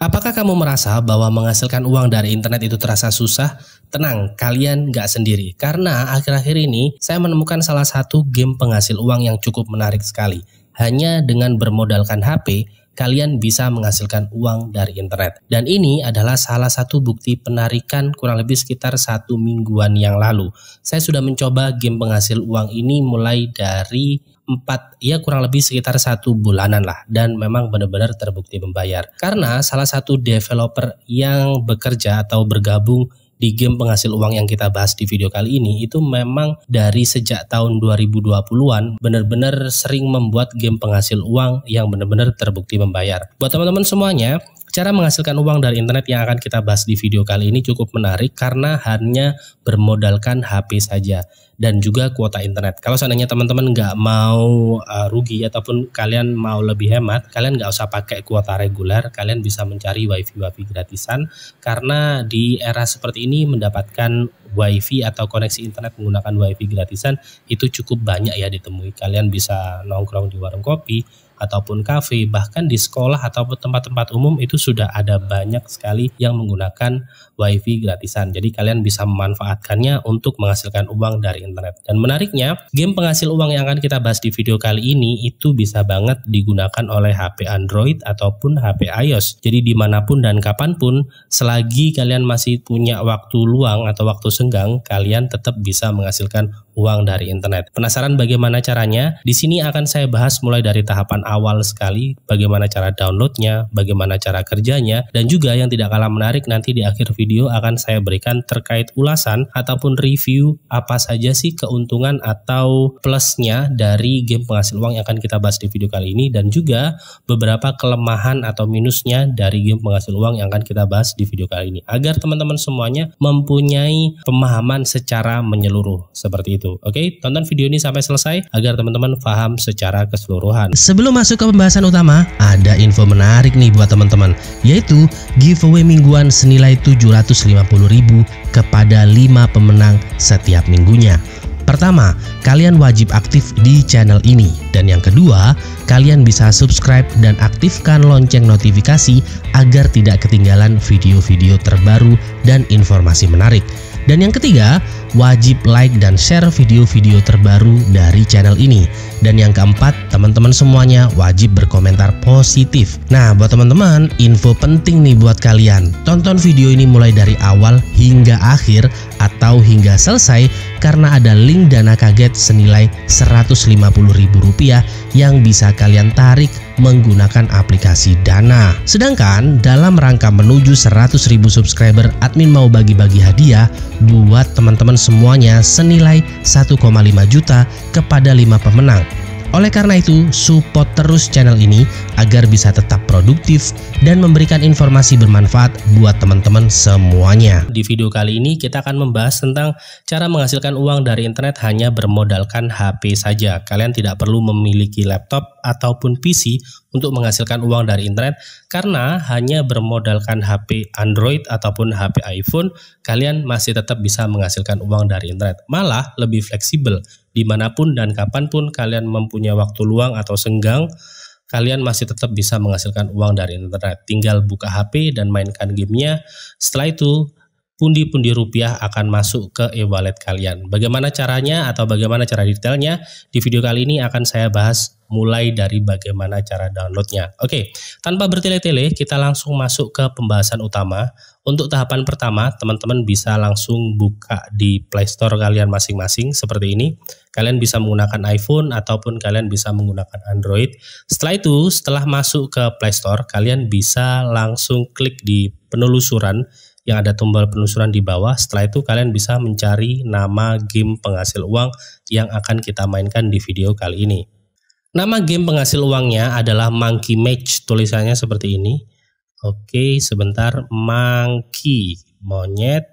Apakah kamu merasa bahwa menghasilkan uang dari internet itu terasa susah? Tenang, kalian nggak sendiri. Karena akhir-akhir ini saya menemukan salah satu game penghasil uang yang cukup menarik sekali. Hanya dengan bermodalkan HP, kalian bisa menghasilkan uang dari internet. Dan ini adalah salah satu bukti penarikan kurang lebih sekitar 1 mingguan yang lalu. Saya sudah mencoba game penghasil uang ini mulai dari kurang lebih sekitar 1 bulanan lah, dan memang benar-benar terbukti membayar. Karena salah satu developer yang bekerja atau bergabung di game penghasil uang yang kita bahas di video kali ini itu memang dari sejak tahun 2020-an benar-benar sering membuat game penghasil uang yang benar-benar terbukti membayar. Buat teman-teman semuanya, cara menghasilkan uang dari internet yang akan kita bahas di video kali ini cukup menarik karena hanya bermodalkan HP saja dan juga kuota internet. Kalau seandainya teman-teman nggak mau rugi ataupun kalian mau lebih hemat, kalian nggak usah pakai kuota reguler, kalian bisa mencari wifi gratisan karena di era seperti ini mendapatkan wifi atau koneksi internet menggunakan wifi gratisan itu cukup banyak ya ditemui. Kalian bisa nongkrong di warung kopi ataupun kafe, bahkan di sekolah ataupun tempat-tempat umum itu sudah ada banyak sekali yang menggunakan wifi gratisan. Jadi kalian bisa memanfaatkannya untuk menghasilkan uang dari internet. Dan menariknya, game penghasil uang yang akan kita bahas di video kali ini itu bisa banget digunakan oleh HP Android ataupun HP iOS. Jadi dimanapun dan kapanpun, selagi kalian masih punya waktu luang atau waktu senggang, kalian tetap bisa menghasilkan uang dari internet. Penasaran bagaimana caranya? Di sini akan saya bahas mulai dari tahapan awal sekali, bagaimana cara downloadnya, bagaimana cara kerjanya, dan juga yang tidak kalah menarik nanti di akhir video akan saya berikan terkait ulasan ataupun review apa saja sih keuntungan atau plusnya dari game penghasil uang yang akan kita bahas di video kali ini, dan juga beberapa kelemahan atau minusnya dari game penghasil uang yang akan kita bahas di video kali ini, agar teman-teman semuanya mempunyai pemahaman secara menyeluruh seperti itu. Oke, tonton video ini sampai selesai agar teman-teman paham secara keseluruhan. Sebelum masuk ke pembahasan utama, ada info menarik nih buat teman-teman, yaitu giveaway mingguan senilai 750.000 kepada 5 pemenang setiap minggunya. Pertama, kalian wajib aktif di channel ini, dan yang kedua, kalian bisa subscribe dan aktifkan lonceng notifikasi agar tidak ketinggalan video-video terbaru dan informasi menarik. Dan yang ketiga, wajib like dan share video-video terbaru dari channel ini. Dan yang keempat, teman-teman semuanya wajib berkomentar positif. Nah, buat teman-teman, info penting nih buat kalian. Tonton video ini mulai dari awal hingga akhir atau hingga selesai karena ada link dana kaget senilai Rp150.000 yang bisa kalian tarik menggunakan aplikasi Dana. Sedangkan dalam rangka menuju 100.000 subscriber, admin mau bagi-bagi hadiah buat teman-teman semuanya senilai 1,5 juta kepada 5 pemenang. Oleh karena itu, support terus channel ini agar bisa tetap produktif dan memberikan informasi bermanfaat buat teman-teman semuanya. Di video kali ini kita akan membahas tentang cara menghasilkan uang dari internet hanya bermodalkan HP saja. Kalian tidak perlu memiliki laptop ataupun PC untuk menghasilkan uang dari internet, karena hanya bermodalkan HP Android ataupun HP iPhone, kalian masih tetap bisa menghasilkan uang dari internet. Malah lebih fleksibel. Dimanapun dan kapanpun kalian mempunyai waktu luang atau senggang, kalian masih tetap bisa menghasilkan uang dari internet. Tinggal buka HP dan mainkan gamenya. Setelah itu, pundi-pundi rupiah akan masuk ke e-wallet kalian. Bagaimana caranya atau bagaimana cara detailnya? Di video kali ini akan saya bahas mulai dari bagaimana cara downloadnya. Oke, tanpa bertele-tele, kita langsung masuk ke pembahasan utama. Untuk tahapan pertama, teman-teman bisa langsung buka di Play Store kalian masing-masing seperti ini. Kalian bisa menggunakan iPhone ataupun kalian bisa menggunakan Android. Setelah itu, setelah masuk ke Play Store, kalian bisa langsung klik di penelusuran yang ada tombol penelusuran di bawah. Setelah itu kalian bisa mencari nama game penghasil uang yang akan kita mainkan di video kali ini. Nama game penghasil uangnya adalah Monkey Match, tulisannya seperti ini. Oke, sebentar, Monkey, monyet,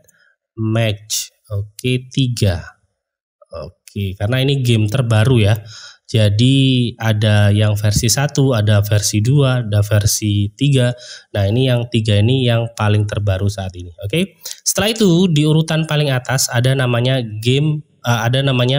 Match, oke, 3. Oke, karena ini game terbaru ya. Jadi ada yang versi 1, ada versi 2, ada versi 3. Nah, ini yang 3 ini yang paling terbaru saat ini. Oke. Setelah itu di urutan paling atas ada namanya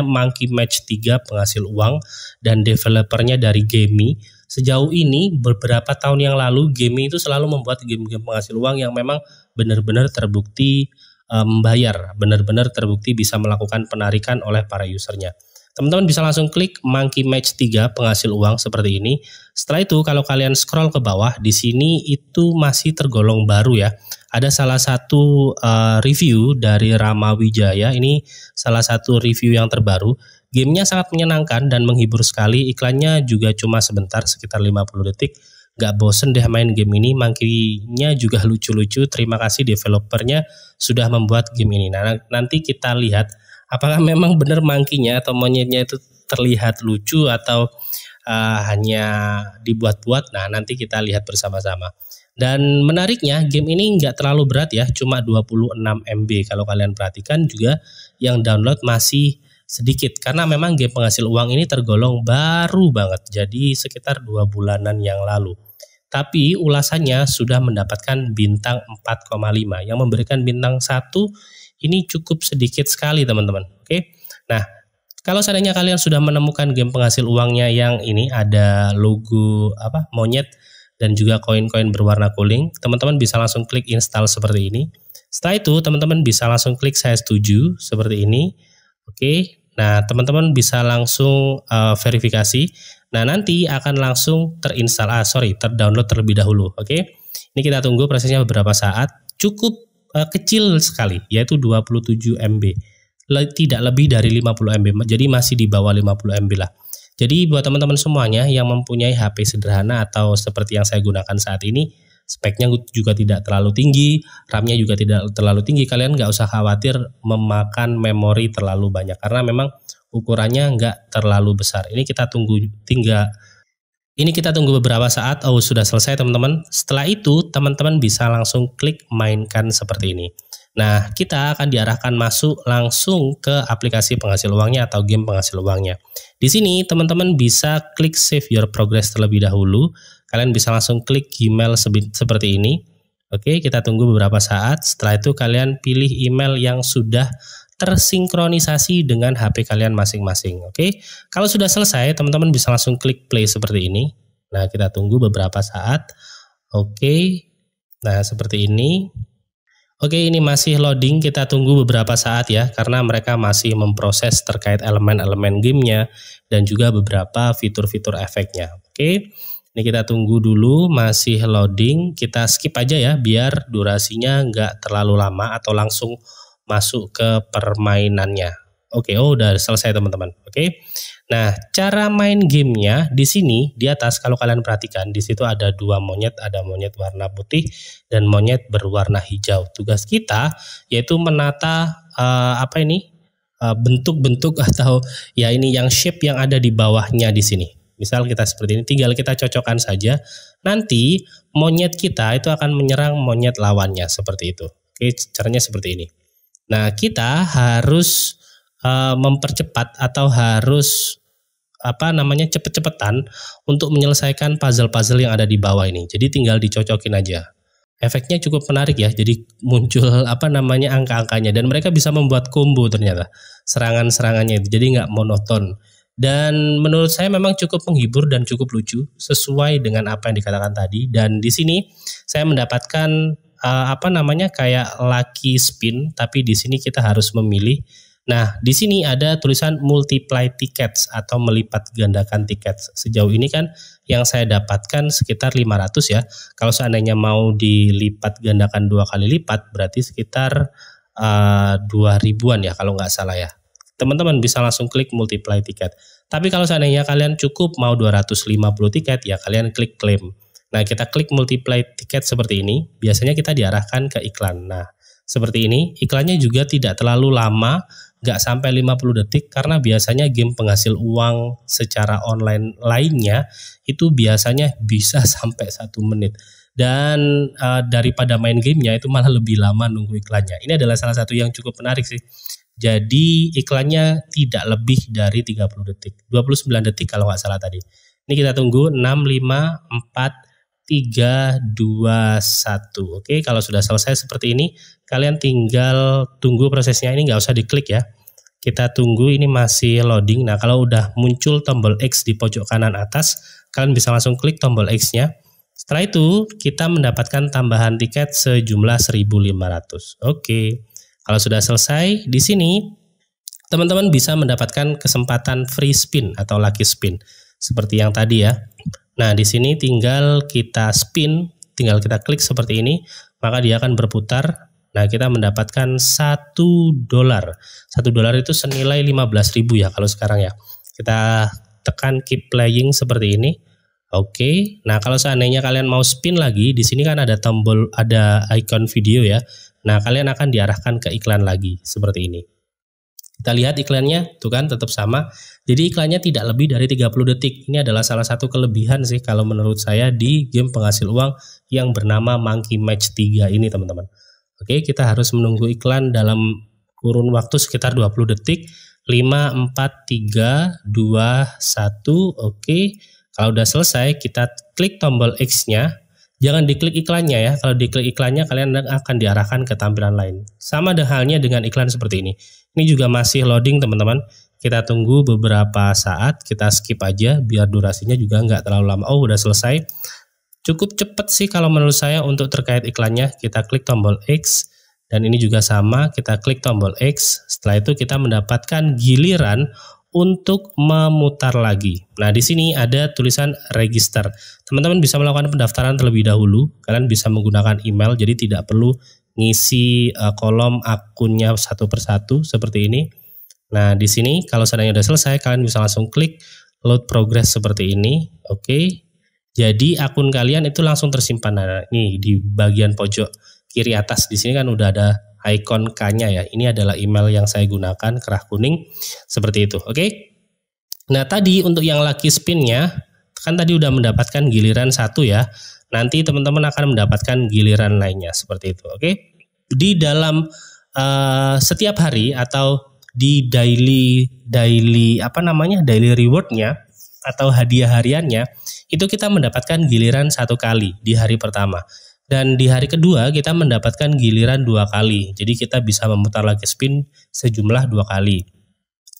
Monkey Match 3 penghasil uang, dan developernya dari Gamee. sejauh ini beberapa tahun yang lalu game itu selalu membuat game-game penghasil uang yang memang benar-benar terbukti membayar, benar-benar terbukti bisa melakukan penarikan oleh para usernya. Teman-teman bisa langsung klik Monkey Match 3 penghasil uang seperti ini. Setelah itu kalau kalian scroll ke bawah, di sini itu masih tergolong baru ya. Ada salah satu review dari Rama Wijaya, ini salah satu review yang terbaru. Gamenya sangat menyenangkan dan menghibur sekali, iklannya juga cuma sebentar, sekitar 50 detik. Gak bosen deh main game ini, monkey-nya juga lucu-lucu, terima kasih developernya sudah membuat game ini. Nah, nanti kita lihat apakah memang benar monkey-nya atau monyetnya itu terlihat lucu atau hanya dibuat-buat. Nah, nanti kita lihat bersama-sama. Dan menariknya game ini nggak terlalu berat ya, cuma 26 MB. Kalau kalian perhatikan juga yang download masih sedikit karena memang game penghasil uang ini tergolong baru banget, jadi sekitar 2 bulanan yang lalu. Tapi ulasannya sudah mendapatkan bintang 4,5, yang memberikan bintang 1 ini cukup sedikit sekali teman-teman. Oke. Nah, kalau seandainya kalian sudah menemukan game penghasil uangnya yang ini ada logo monyet dan juga koin-koin berwarna kuning, teman-teman bisa langsung klik install seperti ini. Setelah itu teman-teman bisa langsung klik saya setuju seperti ini. Oke. Nah, teman-teman bisa langsung verifikasi. Nah, nanti akan langsung terdownload terlebih dahulu. Oke. Ini kita tunggu prosesnya beberapa saat. Cukup kecil sekali, yaitu 27 MB. Tidak lebih dari 50 MB. Jadi masih di bawah 50 MB lah. Jadi buat teman-teman semuanya yang mempunyai HP sederhana atau seperti yang saya gunakan saat ini, speknya juga tidak terlalu tinggi, RAM-nya juga tidak terlalu tinggi. Kalian nggak usah khawatir memakan memori terlalu banyak karena memang ukurannya nggak terlalu besar. Ini kita tunggu beberapa saat. Oh, sudah selesai teman-teman. Setelah itu teman-teman bisa langsung klik mainkan seperti ini. Nah, kita akan diarahkan masuk langsung ke aplikasi penghasil uangnya atau game penghasil uangnya. Di sini teman-teman bisa klik save your progress terlebih dahulu. Kalian bisa langsung klik Gmail seperti ini. Oke, kita tunggu beberapa saat. Setelah itu kalian pilih email yang sudah tersinkronisasi dengan HP kalian masing-masing. Oke, kalau sudah selesai, teman-teman bisa langsung klik play seperti ini. Nah, kita tunggu beberapa saat. Oke, nah seperti ini. Oke, ini masih loading, kita tunggu beberapa saat ya, karena mereka masih memproses terkait elemen-elemen gamenya dan juga beberapa fitur-fitur efeknya. Oke, ini kita tunggu dulu, masih loading, kita skip aja ya, biar durasinya nggak terlalu lama atau langsung masuk ke permainannya. Oke, udah selesai teman-teman. Oke, nah cara main gamenya di sini di atas kalau kalian perhatikan di situ ada 2 monyet, ada monyet warna putih dan monyet berwarna hijau. Tugas kita yaitu menata bentuk-bentuk atau ya ini yang shape yang ada di bawahnya di sini. Misal kita seperti ini, tinggal kita cocokkan saja. Nanti monyet kita itu akan menyerang monyet lawannya seperti itu. Oke, caranya seperti ini. Nah, kita harus mempercepat atau harus cepet-cepetan untuk menyelesaikan puzzle-puzzle yang ada di bawah ini. Jadi tinggal dicocokin aja. Efeknya cukup menarik ya. Jadi muncul angka-angkanya dan mereka bisa membuat combo ternyata serangan-serangannya itu. Jadi nggak monoton. Dan menurut saya memang cukup menghibur dan cukup lucu sesuai dengan apa yang dikatakan tadi. Dan di sini saya mendapatkan kayak lucky spin, tapi di sini kita harus memilih. Nah, di sini ada tulisan multiply tickets atau melipat gandakan tiket. Sejauh ini kan yang saya dapatkan sekitar 500 ya. Kalau seandainya mau dilipat gandakan 2 kali lipat berarti sekitar 2000-an ya kalau nggak salah ya. Teman-teman bisa langsung klik multiply tiket. Tapi kalau seandainya kalian cukup mau 250 tiket ya kalian klik claim. Nah, kita klik multiply tiket seperti ini. Biasanya kita diarahkan ke iklan. Nah, seperti ini. Iklannya juga tidak terlalu lama, nggak sampai 50 detik karena biasanya game penghasil uang secara online lainnya itu biasanya bisa sampai 1 menit. Dan daripada main gamenya itu malah lebih lama nunggu iklannya. Ini adalah salah satu yang cukup menarik sih. Jadi iklannya tidak lebih dari 30 detik. 29 detik kalau nggak salah tadi. Ini kita tunggu 6, 5, 4, 3, 2, 1. Oke, kalau sudah selesai seperti ini, kalian tinggal tunggu prosesnya. Ini nggak usah diklik ya. Kita tunggu, ini masih loading. Nah, kalau udah muncul tombol X di pojok kanan atas, kalian bisa langsung klik tombol X-nya. Setelah itu kita mendapatkan tambahan tiket sejumlah 1.500. Oke. Kalau sudah selesai, di sini teman-teman bisa mendapatkan kesempatan free spin atau lucky spin seperti yang tadi ya. Nah, di sini tinggal kita spin, tinggal kita klik seperti ini, maka dia akan berputar. Nah, kita mendapatkan $1. $1 itu senilai 15.000 ya kalau sekarang ya. Kita tekan keep playing seperti ini. Oke. Nah, kalau seandainya kalian mau spin lagi, di sini kan ada tombol, ada icon video ya. Nah, kalian akan diarahkan ke iklan lagi seperti ini. Kita lihat iklannya, tuh kan tetap sama. Jadi iklannya tidak lebih dari 30 detik. Ini adalah salah satu kelebihan sih kalau menurut saya di game penghasil uang yang bernama Monkey Match 3 ini, teman-teman. Oke, kita harus menunggu iklan dalam kurun waktu sekitar 20 detik. 5, 4, 3, 2, 1. Oke, kalau udah selesai kita klik tombol X-nya. Jangan diklik iklannya ya. Kalau diklik iklannya kalian akan diarahkan ke tampilan lain. Sama halnya dengan iklan seperti ini. Ini juga masih loading teman-teman. Kita tunggu beberapa saat. Kita skip aja biar durasinya juga nggak terlalu lama. Oh, udah selesai. Cukup cepat sih kalau menurut saya untuk terkait iklannya. Kita klik tombol X. Dan ini juga sama. Kita klik tombol X. Setelah itu kita mendapatkan giliran untuk memutar lagi. Nah, di sini ada tulisan register. Teman-teman bisa melakukan pendaftaran terlebih dahulu. Kalian bisa menggunakan email, jadi tidak perlu ngisi kolom akunnya satu persatu seperti ini. Nah, di sini kalau seandainya sudah selesai, kalian bisa langsung klik load progress seperti ini. Oke. Jadi akun kalian itu langsung tersimpan. Nah, ini di bagian pojok kiri atas di sini kan udah ada icon K-nya ya. Ini adalah email yang saya gunakan, kerah kuning seperti itu. Oke. Nah, tadi untuk yang lucky spin-nya kan tadi udah mendapatkan giliran 1 ya. Nanti teman-teman akan mendapatkan giliran lainnya seperti itu. Oke. Di dalam setiap hari atau di daily reward-nya atau hadiah hariannya itu kita mendapatkan giliran 1 kali di hari pertama. Dan di hari kedua kita mendapatkan giliran 2 kali. Jadi kita bisa memutar lucky spin sejumlah 2 kali.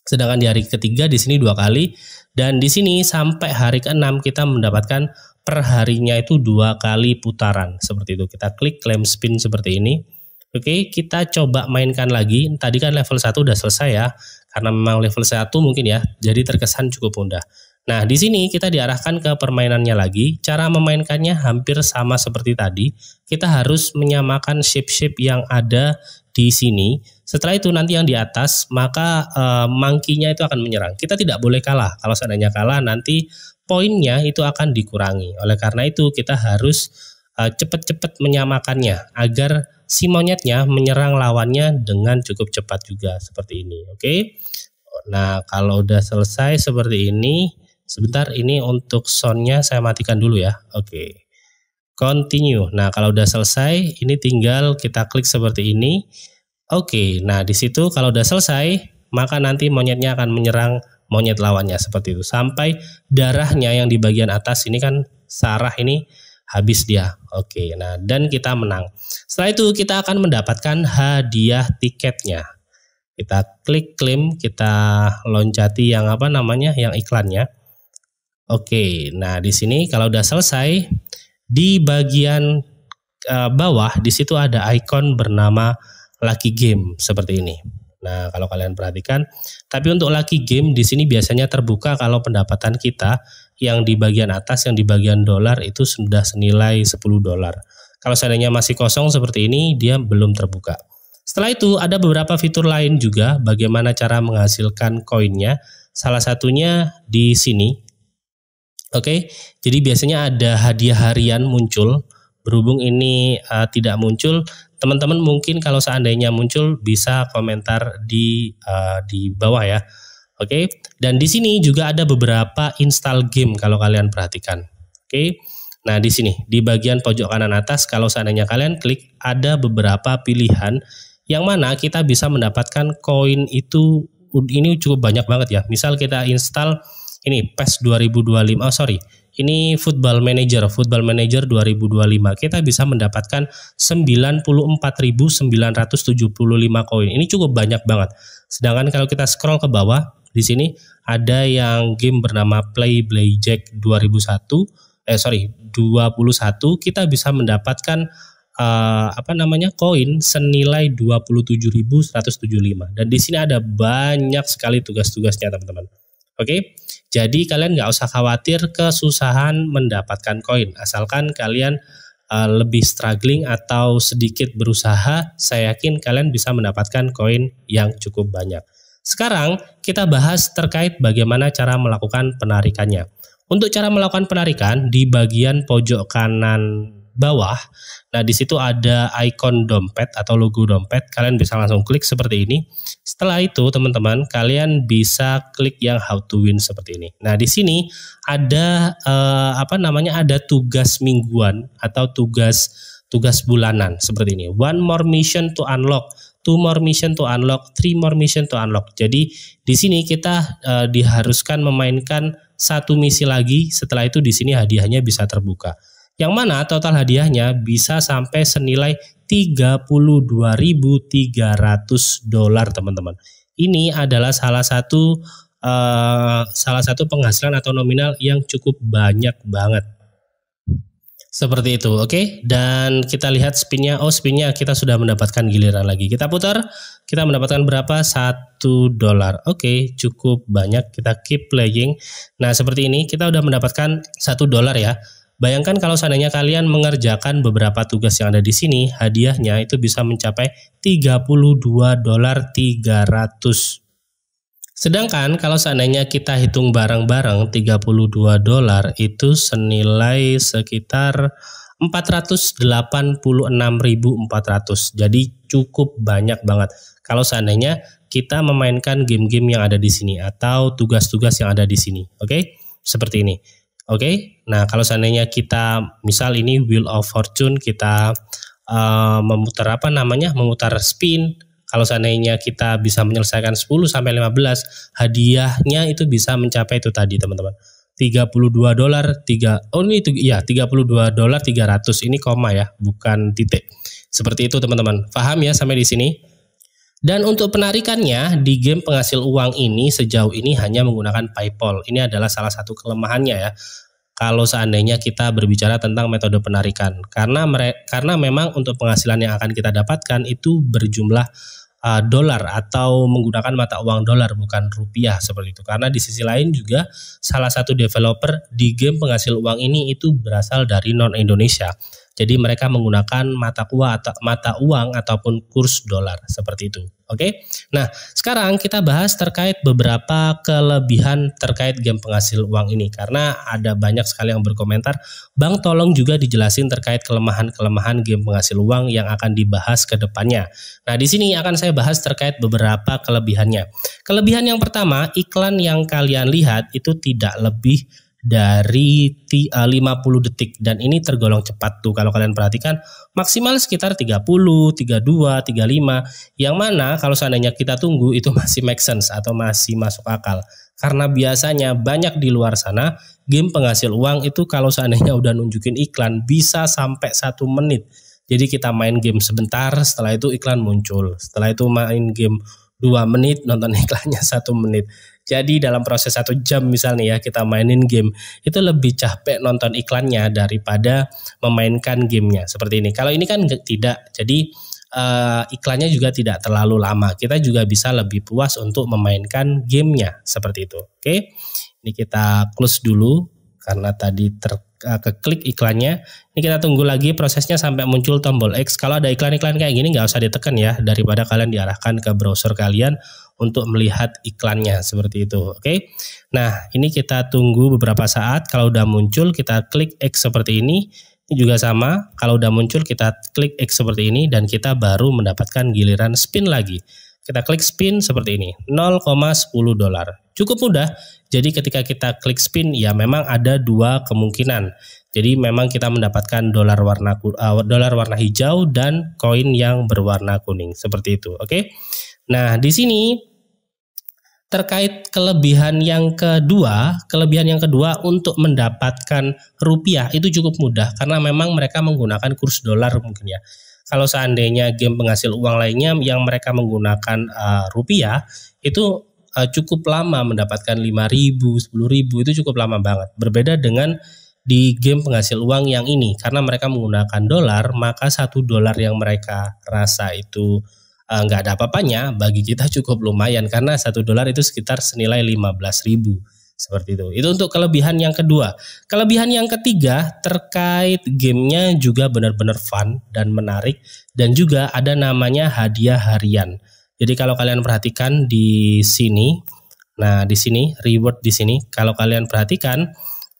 Sedangkan di hari ketiga di sini 2 kali. Dan di sini sampai hari ke-6 kita mendapatkan per harinya itu 2 kali putaran. Seperti itu. Kita klik claim spin seperti ini. Oke, kita coba mainkan lagi. Tadi kan level 1 udah selesai ya. Karena memang level 1 mungkin ya. Jadi terkesan cukup mudah. Nah, di sini kita diarahkan ke permainannya lagi. Cara memainkannya hampir sama seperti tadi. Kita harus menyamakan shape-shape yang ada di sini. Setelah itu nanti yang di atas, maka monkey-nya itu akan menyerang. Kita tidak boleh kalah. Kalau seandainya kalah, nanti poinnya itu akan dikurangi. Oleh karena itu, kita harus cepat-cepat menyamakannya agar si monyetnya menyerang lawannya dengan cukup cepat juga seperti ini. Oke. Nah, kalau udah selesai seperti ini, sebentar, ini untuk soundnya saya matikan dulu ya. Oke. Continue. Nah, kalau udah selesai, ini tinggal kita klik seperti ini. Oke. Nah, di situ kalau udah selesai, maka nanti monyetnya akan menyerang monyet lawannya seperti itu. Sampai darahnya yang di bagian atas ini kan sarah ini habis dia. Oke. Nah, dan kita menang. Setelah itu kita akan mendapatkan hadiah tiketnya. Kita klik claim, kita loncati yang yang iklannya. Oke, nah di sini kalau udah selesai, di bagian bawah di situ ada icon bernama Lucky Game seperti ini. Nah, kalau kalian perhatikan, tapi untuk Lucky Game di sini biasanya terbuka kalau pendapatan kita yang di bagian atas, yang di bagian dolar itu sudah senilai $10. Kalau seandainya masih kosong seperti ini, dia belum terbuka. Setelah itu ada beberapa fitur lain juga bagaimana cara menghasilkan koinnya. Salah satunya di sini. Oke, jadi biasanya ada hadiah harian muncul. Berhubung ini tidak muncul, teman-teman mungkin kalau seandainya muncul bisa komentar di bawah ya. Oke, dan di sini juga ada beberapa install game kalau kalian perhatikan. Oke, nah di sini di bagian pojok kanan atas kalau seandainya kalian klik ada beberapa pilihan yang mana kita bisa mendapatkan koin itu. Ini cukup banyak banget ya. Misal kita install ini PES 2025, ini Football Manager 2025. Kita bisa mendapatkan 94.975 koin. Ini cukup banyak banget. Sedangkan kalau kita scroll ke bawah, Di sini ada yang game bernama Play Blackjack 21, kita bisa mendapatkan koin senilai 27.175, dan di sini ada banyak sekali tugas-tugasnya teman-teman. Oke, jadi kalian nggak usah khawatir kesusahan mendapatkan koin, asalkan kalian lebih struggling atau sedikit berusaha, saya yakin kalian bisa mendapatkan koin yang cukup banyak. Sekarang kita bahas terkait bagaimana cara melakukan penarikannya. Untuk cara melakukan penarikan, di bagian pojok kanan bawah, nah di situ ada ikon dompet atau logo dompet, kalian bisa langsung klik seperti ini. Setelah itu teman-teman, kalian bisa klik yang how to win seperti ini. Nah di sini ada ada tugas mingguan atau tugas bulanan seperti ini. One more mission to unlock, two more mission to unlock, three more mission to unlock. Jadi di sini kita diharuskan memainkan satu misi lagi. Setelah itu di sini hadiahnya bisa terbuka. Yang mana total hadiahnya bisa sampai senilai $32.300 teman-teman. Ini adalah salah satu penghasilan atau nominal yang cukup banyak banget. Seperti itu, oke. Dan kita lihat spinnya. Oh, spinnya kita sudah mendapatkan giliran lagi. Kita putar, kita mendapatkan berapa? $1. Oke, cukup banyak. Kita keep playing. Nah, seperti ini kita udah mendapatkan $1 ya. Bayangkan kalau seandainya kalian mengerjakan beberapa tugas yang ada di sini, hadiahnya itu bisa mencapai $32.300. Sedangkan kalau seandainya kita hitung bareng-bareng, $32 itu senilai sekitar 486.400. Jadi cukup banyak banget kalau seandainya kita memainkan game-game yang ada di sini atau tugas-tugas yang ada di sini. Oke? Seperti ini. Oke, nah kalau seandainya kita misal ini Wheel of Fortune, kita memutar spin. Kalau seandainya kita bisa menyelesaikan 10 sampai 15, hadiahnya itu bisa mencapai itu tadi teman-teman. $32.300. Ini koma ya, bukan titik. Seperti itu teman-teman. Paham ya sampai di sini? Dan untuk penarikannya di game penghasil uang ini sejauh ini hanya menggunakan PayPal. Ini adalah salah satu kelemahannya ya. Kalau seandainya kita berbicara tentang metode penarikan, karena memang untuk penghasilan yang akan kita dapatkan itu berjumlah dolar atau menggunakan mata uang dolar bukan rupiah seperti itu. Karena di sisi lain juga salah satu developer di game penghasil uang ini itu berasal dari non Indonesia. Jadi mereka menggunakan mata uang ataupun kurs dolar seperti itu. Oke. Nah, sekarang kita bahas terkait beberapa kelebihan terkait game penghasil uang ini, karena ada banyak sekali yang berkomentar, "Bang, tolong juga dijelasin terkait kelemahan-kelemahan game penghasil uang yang akan dibahas ke depannya." Nah, di sini akan saya bahas terkait beberapa kelebihannya. Kelebihan yang pertama, iklan yang kalian lihat itu tidak lebih dari 50 detik, dan ini tergolong cepat tuh kalau kalian perhatikan, maksimal sekitar 30, 32, 35, yang mana kalau seandainya kita tunggu itu masih make sense atau masih masuk akal. Karena biasanya banyak di luar sana game penghasil uang itu kalau seandainya udah nunjukin iklan bisa sampai 1 menit. Jadi kita main game sebentar, setelah itu iklan muncul, setelah itu main game 2 menit, nonton iklannya 1 menit. Jadi dalam proses 1 jam misalnya ya kita mainin game, itu lebih capek nonton iklannya daripada memainkan gamenya seperti ini. Kalau ini kan tidak, jadi iklannya juga tidak terlalu lama. Kita juga bisa lebih puas untuk memainkan gamenya seperti itu. Oke, ini kita close dulu karena tadi keklik iklannya. Ini kita tunggu lagi prosesnya sampai muncul tombol X. Kalau ada iklan-iklan kayak gini nggak usah ditekan ya, daripada kalian diarahkan ke browser kalian untuk melihat iklannya seperti itu. Oke. Nah, ini kita tunggu beberapa saat. Kalau udah muncul kita klik X seperti ini. Ini juga sama. Kalau udah muncul kita klik X seperti ini dan kita baru mendapatkan giliran spin lagi. Kita klik spin seperti ini, $0,10. Cukup mudah. Jadi ketika kita klik spin ya memang ada 2 kemungkinan. Jadi memang kita mendapatkan dolar warna hijau dan koin yang berwarna kuning seperti itu. Oke. Nah, di sini terkait kelebihan yang kedua untuk mendapatkan rupiah itu cukup mudah karena memang mereka menggunakan kurs dolar mungkin ya. Kalau seandainya game penghasil uang lainnya yang mereka menggunakan rupiah itu cukup lama mendapatkan 5.000, 10.000 itu cukup lama banget. Berbeda dengan di game penghasil uang yang ini, karena mereka menggunakan dolar, maka $1 yang mereka rasa itu nggak ada apa-apanya, bagi kita cukup lumayan karena $1 itu sekitar senilai 15.000 seperti itu. Itu untuk kelebihan yang kedua. Kelebihan yang ketiga terkait gamenya juga benar-benar fun dan menarik, dan juga ada namanya hadiah harian. Jadi kalau kalian perhatikan di sini, nah di sini reward di sini, kalau kalian perhatikan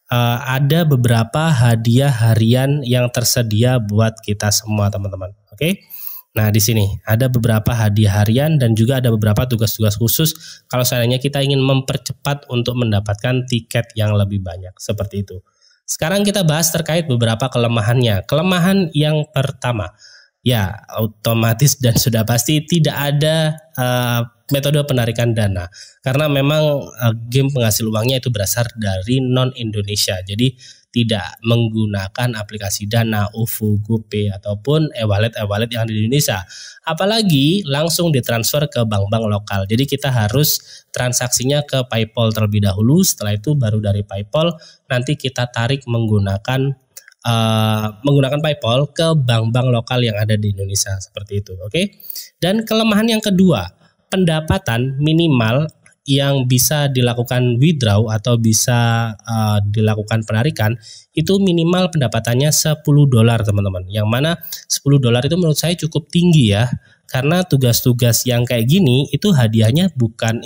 ada beberapa hadiah harian yang tersedia buat kita semua teman-teman. Oke. Nah di sini ada beberapa hadiah harian dan juga ada beberapa tugas-tugas khusus kalau seandainya kita ingin mempercepat untuk mendapatkan tiket yang lebih banyak seperti itu. Sekarang kita bahas terkait beberapa kelemahannya. Kelemahan yang pertama, ya otomatis dan sudah pasti tidak ada metode penarikan dana karena memang game penghasil uangnya itu berasal dari non Indonesia. Jadi tidak menggunakan aplikasi Dana, OVO, GoPay ataupun e-wallet yang ada di Indonesia. Apalagi langsung ditransfer ke bank-bank lokal. Jadi kita harus transaksinya ke PayPal terlebih dahulu. Setelah itu baru dari PayPal nanti kita tarik menggunakan PayPal ke bank-bank lokal yang ada di Indonesia seperti itu. Oke. Dan kelemahan yang kedua, pendapatan minimal yang bisa dilakukan withdraw atau bisa dilakukan penarikan itu minimal pendapatannya $10 teman-teman. Yang mana $10 itu menurut saya cukup tinggi ya, karena tugas-tugas yang kayak gini itu hadiahnya bukan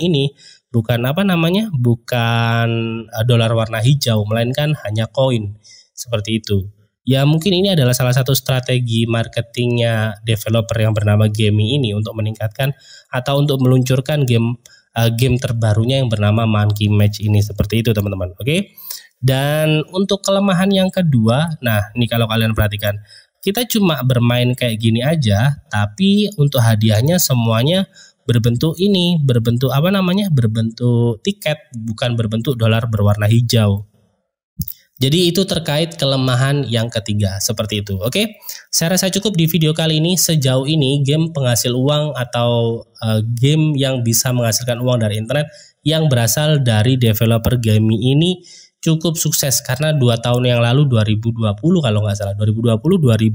dolar warna hijau, melainkan hanya koin seperti itu. Ya mungkin ini adalah salah satu strategi marketingnya developer yang bernama Gamee ini untuk meningkatkan atau untuk meluncurkan game terbarunya yang bernama Monkey Match ini seperti itu teman-teman. Oke. Dan untuk kelemahan yang kedua, nah ini kalau kalian perhatikan, kita cuma bermain kayak gini aja, tapi untuk hadiahnya semuanya berbentuk tiket, bukan berbentuk dolar berwarna hijau. Jadi itu terkait kelemahan yang ketiga seperti itu. Oke, saya rasa cukup di video kali ini. Sejauh ini game penghasil uang atau game yang bisa menghasilkan uang dari internet yang berasal dari developer Gamee ini cukup sukses karena 2 tahun yang lalu 2020 kalau nggak salah 2021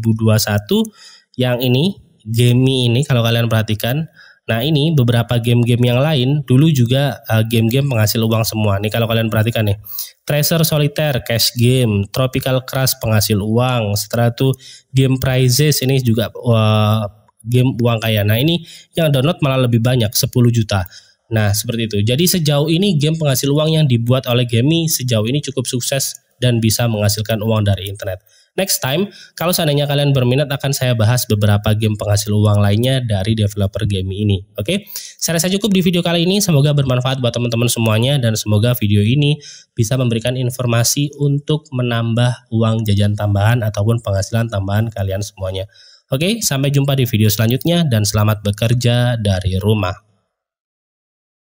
yang ini Gamee ini kalau kalian perhatikan. Nah ini beberapa game-game yang lain dulu juga game-game penghasil uang semua. Nih kalau kalian perhatikan nih, Treasure Solitaire, Cash Game, Tropical Crush penghasil uang, setelah itu Game Prizes ini juga game uang kaya. Nah ini yang download malah lebih banyak 10 juta. Nah seperti itu. Jadi sejauh ini game penghasil uang yang dibuat oleh Gamee sejauh ini cukup sukses dan bisa menghasilkan uang dari internet. Next time, kalau seandainya kalian berminat akan saya bahas beberapa game penghasil uang lainnya dari developer Gamee ini. Oke, saya rasa cukup di video kali ini. Semoga bermanfaat buat teman-teman semuanya dan semoga video ini bisa memberikan informasi untuk menambah uang jajan tambahan ataupun penghasilan tambahan kalian semuanya. Oke, sampai jumpa di video selanjutnya dan selamat bekerja dari rumah.